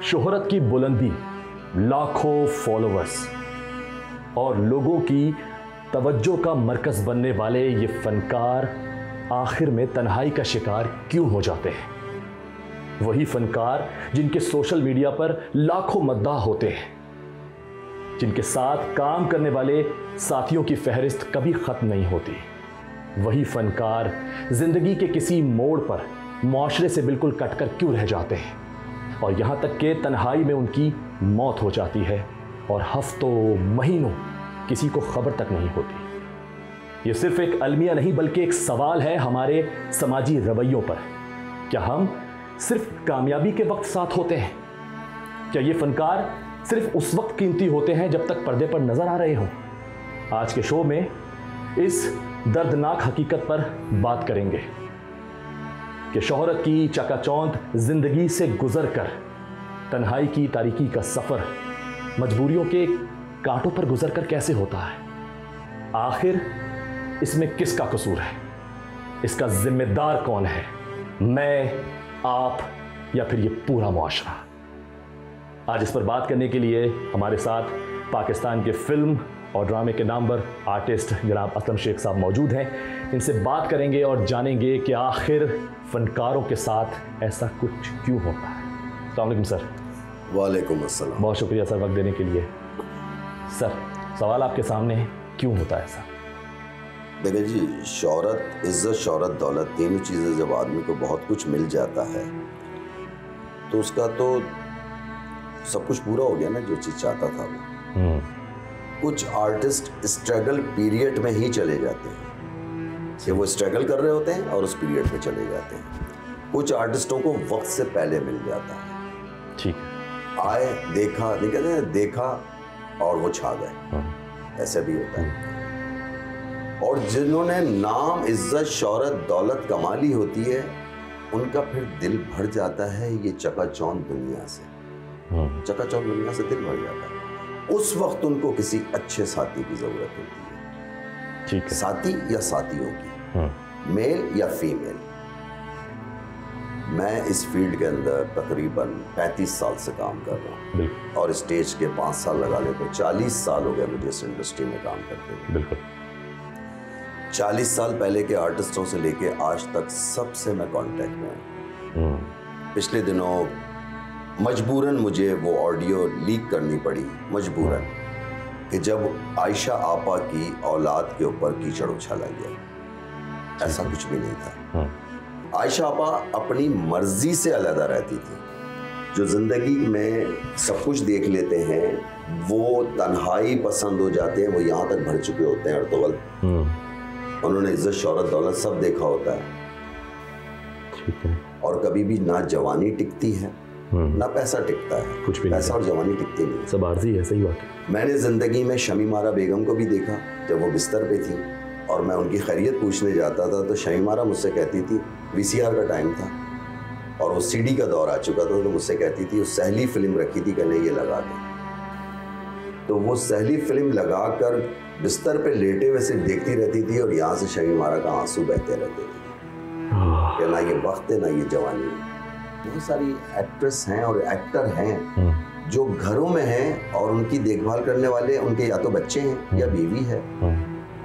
शोहरत की बुलंदी, लाखों फॉलोअर्स और लोगों की तवज्जो का मरकज बनने वाले ये फनकार आखिर में तन्हाई का शिकार क्यों हो जाते हैं? वही फनकार जिनके सोशल मीडिया पर लाखों मद्दाह होते हैं, जिनके साथ काम करने वाले साथियों की फहरिस्त कभी खत्म नहीं होती। वही फनकार जिंदगी के किसी मोड़ पर मुआशरे से बिल्कुल कटकर क्यों रह जाते हैं और यहां तक कि तन्हाई में उनकी मौत हो जाती है और हफ्तों महीनों किसी को खबर तक नहीं होती। ये सिर्फ एक अलमिया नहीं बल्कि एक सवाल है हमारे समाजी रवैयों पर। क्या हम सिर्फ कामयाबी के वक्त साथ होते हैं? क्या ये फनकार सिर्फ उस वक्त कीमती होते हैं जब तक पर्दे पर नजर आ रहे हों? आज के शो में इस दर्दनाक हकीकत पर बात करेंगे कि शोहरत की चकाचौंध जिंदगी से गुजरकर तन्हाई की तारीकी का सफर मजबूरियों के कांटों पर गुजरकर कैसे होता है। आखिर इसमें किसका कसूर है? इसका जिम्मेदार कौन है? मैं, आप या फिर ये पूरा मुआशरा? आज इस पर बात करने के लिए हमारे साथ पाकिस्तान के फिल्म और ड्रामे के नामवर आर्टिस्ट जनाब असलम शेख साहब मौजूद हैं। इनसे बात करेंगे और जानेंगे कि आखिर फनकारों के साथ ऐसा कुछ क्यों होता है। अस्सलाम वालेकुम सर। वालेकुम अस्सलाम। बहुत शुक्रिया सर वक्त देने के लिए। सर, सवाल आपके सामने है, क्यों होता है ऐसा? देखिए जी, शोहरत, इज्जत, शोहरत, दौलत, तीनों चीज़ें जब आदमी को बहुत कुछ मिल जाता है तो उसका तो सब कुछ पूरा हो गया ना, जो चीज़ चाहता था वो। कुछ आर्टिस्ट स्ट्रगल पीरियड में ही चले जाते हैं कि वो स्ट्रगल कर रहे होते हैं और उस पीरियड में चले जाते हैं। कुछ आर्टिस्टों को वक्त से पहले मिल जाता है। ठीक। आए, देखा, नहीं कहते हैं, देखा और वो छा गए, ऐसा भी होता है। और जिन्होंने नाम, इज्जत, शोहरत, दौलत कमा ली होती है उनका फिर दिल भर जाता है ये चकाचौंध दुनिया से। चकाचौंध दुनिया से दिल भर जाता है। उस वक्त उनको किसी अच्छे साथी की जरूरत होती है। ठीक है। साथी या साथियों की, मेल या फीमेल। मैं इस फील्ड के अंदर तकरीबन 35 साल से काम कर रहा हूँ और स्टेज के 5 साल लगा ले तो 40 साल हो गए मुझे इस इंडस्ट्री में काम करते हुए। बिल्कुल। 40 साल पहले के आर्टिस्टों से लेके आज तक सबसे मैं कांटेक्ट में हूँ। पिछले दिनों मजबूरन मुझे वो ऑडियो लीक करनी पड़ी, मजबूरन, कि जब आयशा आपा की औलाद के ऊपर कीचड़ उछाला गया। ऐसा कुछ भी नहीं था। आयशा आपा अपनी मर्जी से अलहदा रहती थी। जो जिंदगी में सब कुछ देख लेते हैं वो तन्हाई पसंद हो जाते हैं, वो यहाँ तक भर चुके होते हैं अर्तुगल। उन्होंने इज्जत, शोहरत, दौलत सब देखा होता है। ठीक है। और कभी भी ना जवानी टिकती है ना पैसा टिकता है। कुछ भी पैसा और जवानी टिकती नहीं, सब आर्जी है। सही बात है। मैंने जिंदगी में शमीमारा बेगम को भी देखा जब वो बिस्तर पे थी और मैं उनकी खैरियत पूछने जाता था तो शमीमारा मुझसे कहती थी, वीसीआर का टाइम था और वो सीडी का दौर आ चुका था, तो मुझसे कहती थी उस सहली फिल्म रखी थी, कहने ये लगा दे। तो वो सहली फिल्म लगाकर बिस्तर पे लेटे हुए सिर्फ देखती रहती थी और यहाँ से शमीमारा का आंसू बहते रहते थे कि ना ये वक्त है ना ये जवानी है। बहुत सारी एक्ट्रेस हैं और एक्टर हैं जो घरों में हैं और उनकी देखभाल करने वाले उनके या तो बच्चे हैं या बीवी है,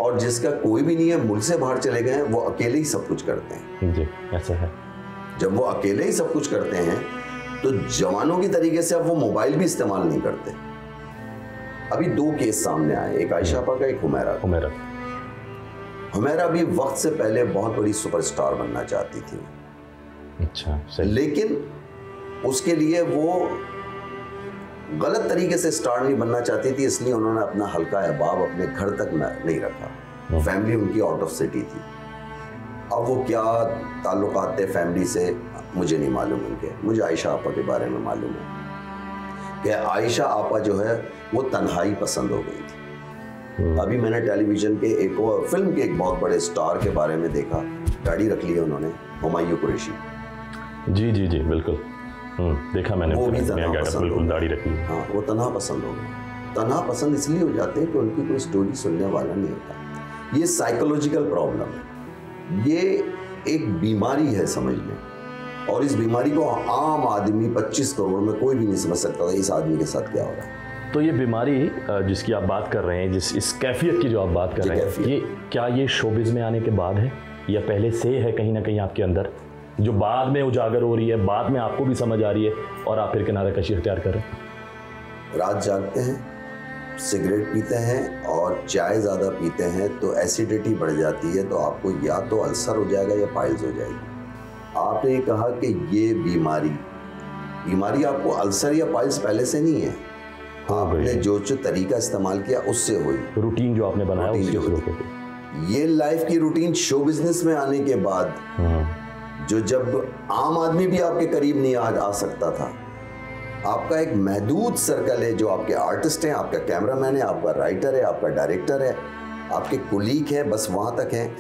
और जिसका कोई भी नहीं है, मुल्क से बाहर चले गए हैं, वो अकेले ही सब कुछ करते हैं। जी, ऐसा है। जब वो अकेले ही सब कुछ करते हैं तो जवानों की तरीके से अब वो मोबाइल भी इस्तेमाल नहीं करते। अभी 2 केस सामने आए, एक आयशा आपा का, एक हुमैरा भी वक्त से पहले बहुत बड़ी सुपरस्टार बनना चाहती थी। अच्छा, सही। लेकिन उसके लिए वो गलत तरीके से स्टार नहीं बनना चाहती थी, इसलिए उन्होंने अपना हल्का अहबाब अपने घर तक नहीं रखा। फैमिली उनकी आउट ऑफ सिटी थी। अब वो क्या ताल्लुकात थे फैमिली से मुझे नहीं मालूम उनके, मुझे आयशा आपा के बारे में मालूम है कि आयशा आपा जो है वो तन्हाई पसंद हो गई थी। अभी मैंने टेलीविजन के एक और फिल्म के एक बहुत बड़े स्टार के बारे में देखा, गाड़ी रख ली है उन्होंने, हुमायूं कुरैशी। जी जी जी, बिल्कुल। देखा मैंने। वो भी तन्हा पसंद, बिल्कुल दाढ़ी रखी। हाँ, वो तन्हा पसंद हो गए। तन्हा पसंद इसलिए हो जाते हैं कि उनकी कोई स्टोरी सुनने वाला नहीं होता। ये साइकोलॉजिकल प्रॉब्लम है, ये एक बीमारी है समझ लें। और इस बीमारी को आम आदमी 25 करोड़ में कोई भी नहीं समझ सकता था इस आदमी के साथ क्या हो रहा है। तो ये बीमारी जिसकी आप बात कर रहे हैं, इस कैफियत की जो आप बात कर रहे हैं, ये क्या ये शोबिज़ में आने के बाद है या पहले से है कहीं ना कहीं आपके अंदर, जो बाद में उजागर हो रही है, बाद में आपको भी समझ आ रही है और आप फिर किनारा कशी इख्तियार कर रहे हैं? रात जागते हैं, सिगरेट पीते हैं और चाय ज़्यादा पीते हैं तो एसिडिटी बढ़ जाती है, तो आपको या तो अल्सर हो जाएगा या पाइल्स हो जाएगी। आपने कहा कि ये बीमारी आपको अल्सर या पाइल्स पहले से नहीं है, आपने जो तरीका इस्तेमाल किया उससे हुई, रूटीन जो आपने बनाया उससे शुरू कर। ये लाइफ की रूटीन शो बिजनेस में आने के बाद जो जब आम आदमी भी आपके करीब नहीं आ सकता था, आपका एक महदूद सर्कल है, जो आपके आर्टिस्ट हैं, आपका कैमरामैन है, आपका राइटर है, आपका डायरेक्टर है, आपके कुलीग है, बस वहाँ तक है।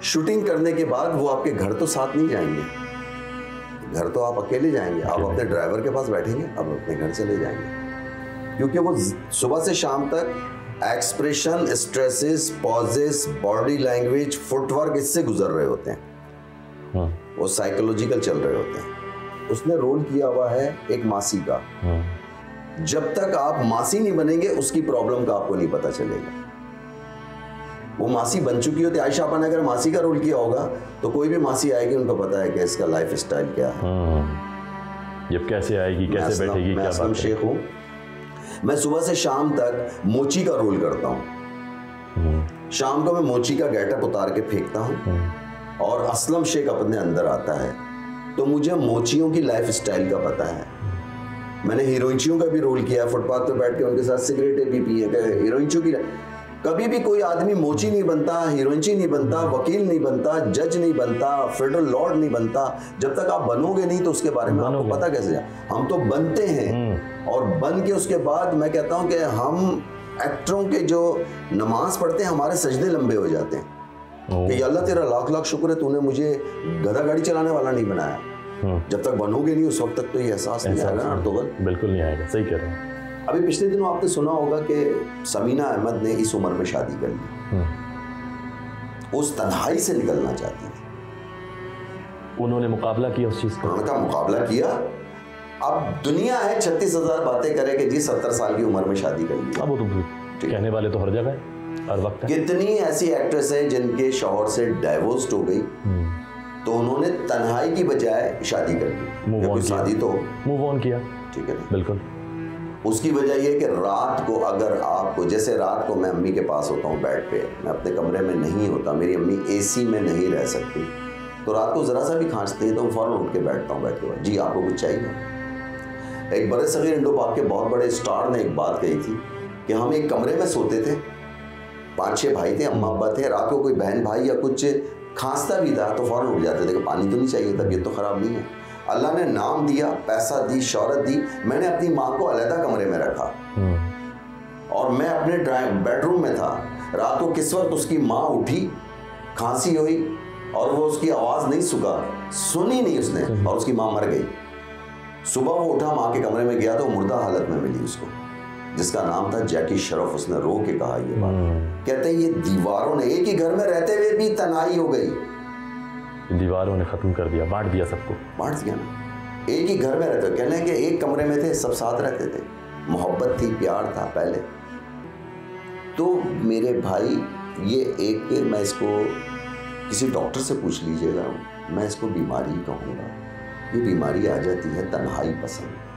शूटिंग करने के बाद वो आपके घर तो साथ नहीं जाएंगे, घर तो आप अकेले जाएंगे, आप अपने ड्राइवर के पास बैठेंगे, आप अपने घर चले जाएंगे, क्योंकि वो सुबह से शाम तक expression, stresses, pauses, body language, footwork इससे गुजर रहे होते हैं, वो साइकोलॉजिकल चल रहे होते हैं। उसने रोल किया हुआ है एक मासी का, जब तक आप मासी नहीं बनेंगे उसकी प्रॉब्लम का आपको नहीं पता चलेगा। वो मासी बन चुकी होती, आयशा आपा ने अगर मासी का रोल किया होगा तो कोई भी मासी आएगी, उनको पता है कि इसका लाइफ स्टाइल क्या है, जब कैसे आएगी, कैसे बैठेगी, क्या बात है। शेख हूँ, मैं सुबह से शाम तक मोची का रोल करता हूँ, शाम को मैं मोची का गेटअप उतार के फेंकता हूँ और असलम शेख अपने अंदर आता है, तो मुझे मोचियों की लाइफ स्टाइल का पता है। मैंने हीरोइनचियों का भी रोल किया, फुटपाथ पे बैठ के उनके साथ सिगरेटें भी पी है। हीरोइनचियों की कभी भी कोई आदमी मोची नहीं बनता, हीरोइनची नहीं बनता, वकील नहीं बनता, जज नहीं बनता, फेडरल लॉर्ड नहीं बनता, जब तक आप बनोगे नहीं तो उसके बारे में आपको पता कैसे जाए। हम तो बनते हैं और बन के उसके बाद मैं कहता हूँ कि हम एक्टरों के जो नमाज पढ़ते हैं हमारे सजदे लंबे हो जाते हैं कि अल्लाह तेरा लाख लाख शुक्र है, तूने मुझे गधा गाड़ी चलाने वाला नहीं बनाया। जब तक बनोगे नहीं उस वक्त तक तो ये एहसास नहीं आएगा ना अर्तुगरुल, बिल्कुल नहीं आएगा, सही कह रहे हैं। अभी पिछले दिनों आपने सुना होगा कि समीना अहमद ने इस उम्र में शादी कर ली, उस तन्हाई से निकलना चाहती थी, उन्होंने मुकाबला किया उस चीज का, उनका मुकाबला किया। अब दुनिया है 36,000 बातें करे कि जी 70 साल की उम्र में शादी कर ली। अब वो तो कहने वाले तो हर जगह है, हर वक्त है। कितनी ऐसी एक्ट्रेस हैं जिनके शौहर से डाइवोर्स हो गई तो उन्होंने तन्हाई की बजाय शादी कर ली, शादी तो मूव ऑन किया, ठीक है, बिल्कुल। उसकी वजह यह कि रात को अगर आपको, जैसे रात को मैं अम्मी के पास होता हूँ बेड पे, मैं अपने कमरे में नहीं होता, मेरी अम्मी एसी में नहीं रह सकती, तो रात को ज़रा सा भी खांसती है तो मैं फ़ौरन उठ के बैठता हूँ बेड के, जी आपको कुछ चाहिए। एक बड़े सगीर इंडो पाक के बहुत बड़े स्टार ने एक बात कही थी कि हम एक कमरे में सोते थे, 5-6 भाई थे, अम्मा अब्बा थे, रात को कोई बहन भाई या कुछ खांसता भी था तो फ़ौरन उठ जाते थे कि पानी तो नहीं चाहिए, तबीयत तो ख़राब नहीं है। अल्लाह ने नाम दिया, पैसा दी, शौहरत दी, मैंने अपनी माँ को अलहदा कमरे में रखा और मैं अपने बेडरूम में था। रात को किस वक्त उसकी माँ उठी, खांसी हुई और वो उसकी आवाज़ नहीं सुनी नहीं उसने और उसकी माँ मर गई। सुबह वो उठा, माँ के कमरे में गया तो मुर्दा हालत में मिली उसको, जिसका नाम था जैकी श्रॉफ। उसने रो के कहा ये बात, कहते हैं ये दीवारों ने, एक ही घर में रहते हुए भी तनाई हो गई, दीवारों ने खत्म कर दिया, बांट दिया सबको, बांट दिया ना। एक ही घर में रहते, कहने कि एक कमरे में थे, सब साथ रहते थे, मोहब्बत थी, प्यार था पहले। तो मेरे भाई ये एक, मैं इसको किसी डॉक्टर से पूछ लीजिएगा, मैं इसको बीमारी कहूँगा। ये बीमारी आ जाती है तन्हाई पसंद।